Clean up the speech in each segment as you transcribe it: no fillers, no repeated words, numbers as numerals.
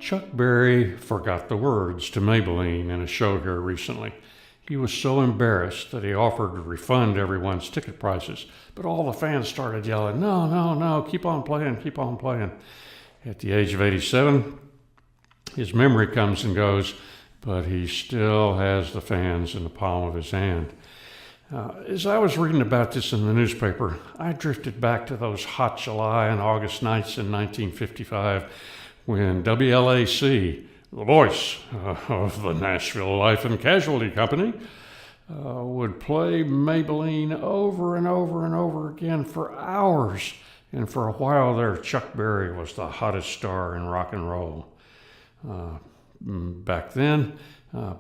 Chuck Berry forgot the words to Maybellene in a show here recently. He was so embarrassed that he offered to refund everyone's ticket prices, but all the fans started yelling, "No, no, no, keep on playing, keep on playing." At the age of 87, his memory comes and goes, but he still has the fans in the palm of his hand. As I was reading about this in the newspaper, I drifted back to those hot July and August nights in 1955 when WLAC, the voice of the Nashville Life and Casualty Company, would play Maybellene over and over and over again for hours. And for a while there, Chuck Berry was the hottest star in rock and roll. Back then,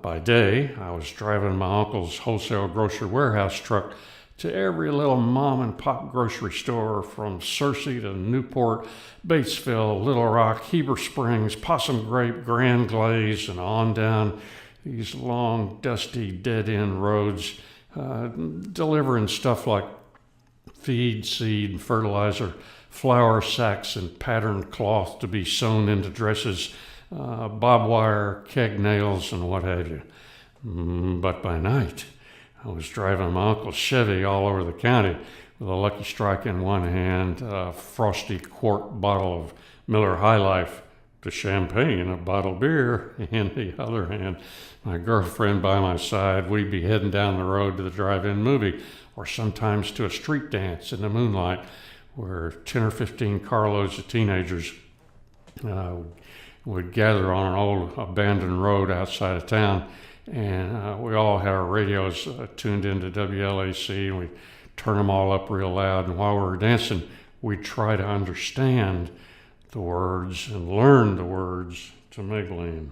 by day, I was driving my uncle's wholesale grocery warehouse truck to every little mom and pop grocery store from Searcy to Newport, Batesville, Little Rock, Heber Springs, Possum Grape, Grand Glaze, and on down these long, dusty, dead-end roads, delivering stuff like feed, seed, fertilizer, flour sacks, and patterned cloth to be sewn into dresses, barbed wire, keg nails, and what have you. But by night, I was driving my uncle's Chevy all over the county with a Lucky Strike in one hand, a frosty quart bottle of Miller High Life, the champagne, a bottle of beer in the other hand. My girlfriend by my side. We'd be heading down the road to the drive-in movie, or sometimes to a street dance in the moonlight where 10 or 15 carloads of teenagers would gather on an old abandoned road outside of town. And we all had our radios tuned into WLAC, and we'd turn them all up real loud. And while we were dancing, we'd try to understand the words and learn the words to Maybellene.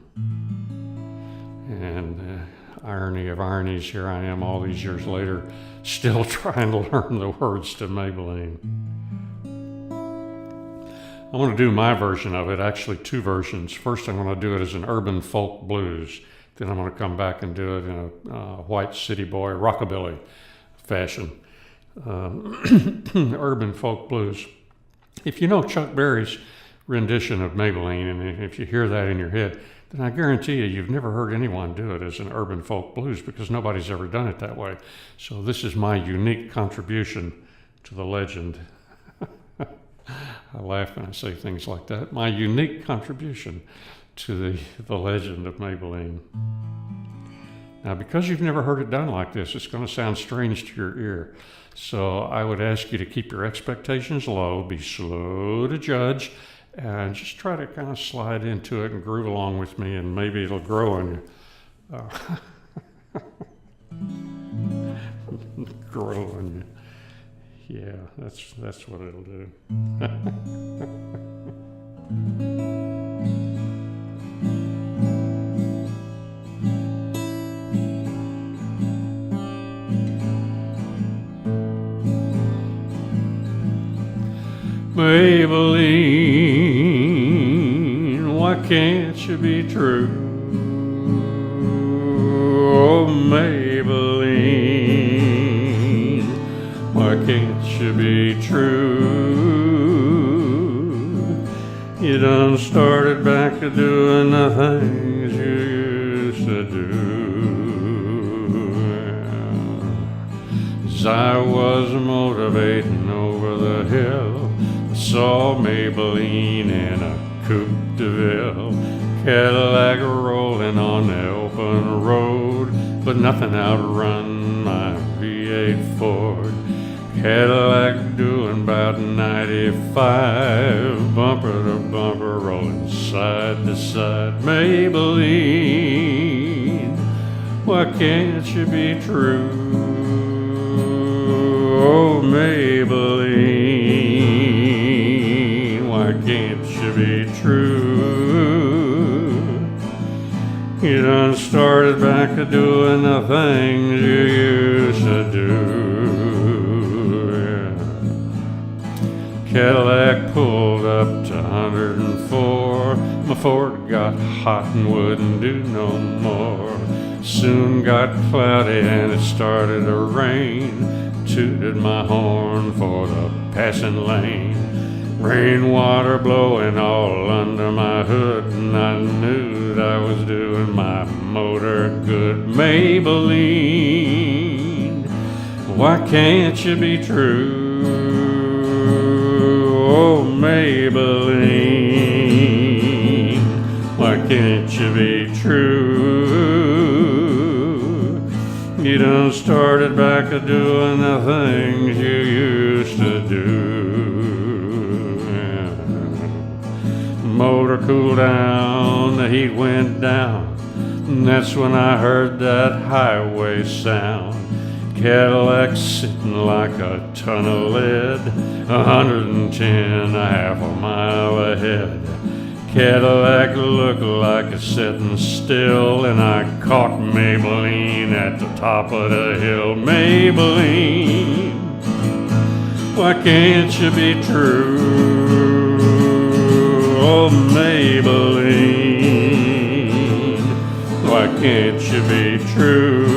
And irony of ironies, here I am all these years later, still trying to learn the words to Maybellene. I want to do my version of it, actually two versions. First, I'm going to do it as an urban folk blues. Then I'm going to come back and do it in a white city boy rockabilly fashion. Urban folk blues. If you know Chuck Berry's rendition of Maybellene, and if you hear that in your head, then I guarantee you've never heard anyone do it as an urban folk blues because nobody's ever done it that way. So this is my unique contribution to the legend. I laugh when I say things like that. My unique contribution to the legend of Maybellene. Now, because you've never heard it done like this, it's going to sound strange to your ear. So I would ask you to keep your expectations low, be slow to judge, and just try to kind of slide into it and groove along with me, and maybe it'll grow on you. Grow on you. Yeah, that's what it'll do. Maybellene, why can't you be true? Oh, Maybellene, why can't you be true? You done started back to doing the things you used to do. As I was motivating over the hill, I saw Maybellene in a Coupe de Ville, Cadillac rolling on the open road, but nothing outrun my V8 Ford. Cadillac doing about 95, bumper to bumper, rolling side to side. Maybellene, why can't you be true? Oh, Maybellene, why can't you be true? You done started back to doing the things you used to do. Cadillac pulled up to 104. My Ford got hot and wouldn't do no more. Soon got cloudy and it started to rain. Tooted my horn for the passing lane. Rainwater blowing all under my hood, and I knew that I was doing my motor good. Maybellene, why can't you be true? Oh, Maybellene, why can't you be true? You done started back to doing the things you used to do. Motor cooled down, the heat went down, and that's when I heard that highway sound. Cadillac sitting like a ton of lead, 110, a half a mile ahead. Cadillac looked like it's sitting still, and I caught Maybellene at the top of the hill. Maybellene, why can't you be true? Oh, Maybellene, why can't you be true?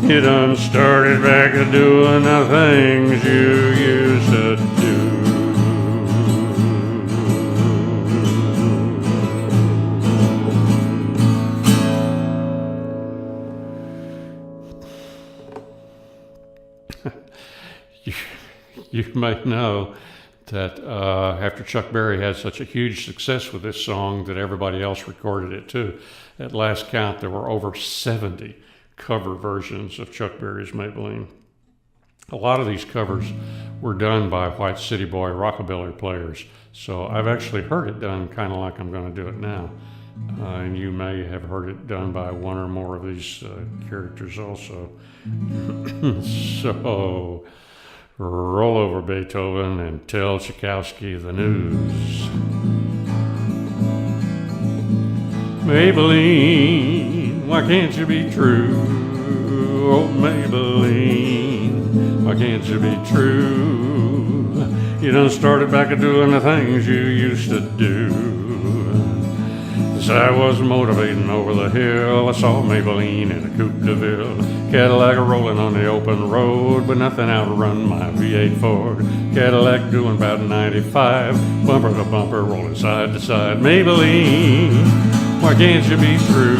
You done started back to doing the things you used to do. You may know that after Chuck Berry had such a huge success with this song that everybody else recorded it too. At last count, there were over 70 cover versions of Chuck Berry's Maybellene. A lot of these covers were done by White City Boy rockabilly players, so I've actually heard it done kind of like I'm going to do it now. And you may have heard it done by one or more of these characters also. So roll over, Beethoven, and tell Tchaikovsky the news. Maybellene, why can't you be true? Oh, Maybellene, why can't you be true? You done started back to doing the things you used to do. As I was motivating over the hill, I saw Maybellene in a Coupe de Ville. Cadillac rolling on the open road, but nothing outrun my V8 Ford. Cadillac doing about 95, bumper to bumper, rolling side to side. Maybellene, why can't you be true?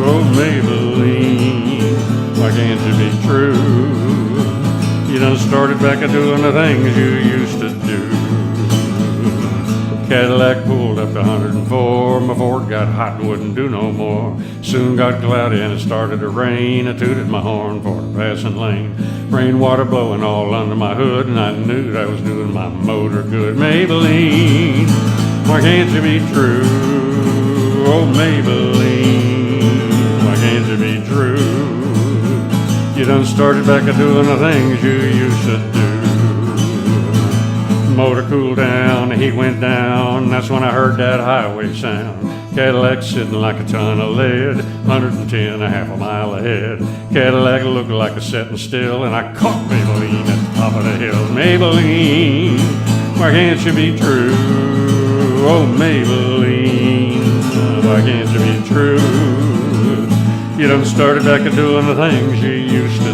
Oh, Maybellene, why can't you be true? You done started back to doing the things you used to do. Cadillac pulled up to 104. My Ford got hot and wouldn't do no more. Soon got cloudy and it started to rain. I tooted my horn for the passing lane. Rainwater blowing all under my hood, and I knew that I was doing my motor good. Maybellene, why can't you be true? Oh, Maybellene, why can't you be true? You done started back to doing the things you used to do. Motor cooled down, the heat went down, that's when I heard that highway sound. Cadillac sitting like a ton of lead, 110, a half a mile ahead. Cadillac looked like a setting still, and I caught Maybellene at the top of the hill. Maybellene, why can't you be true? Oh, Maybellene, why can't you be true? You done started back to doing the things you used to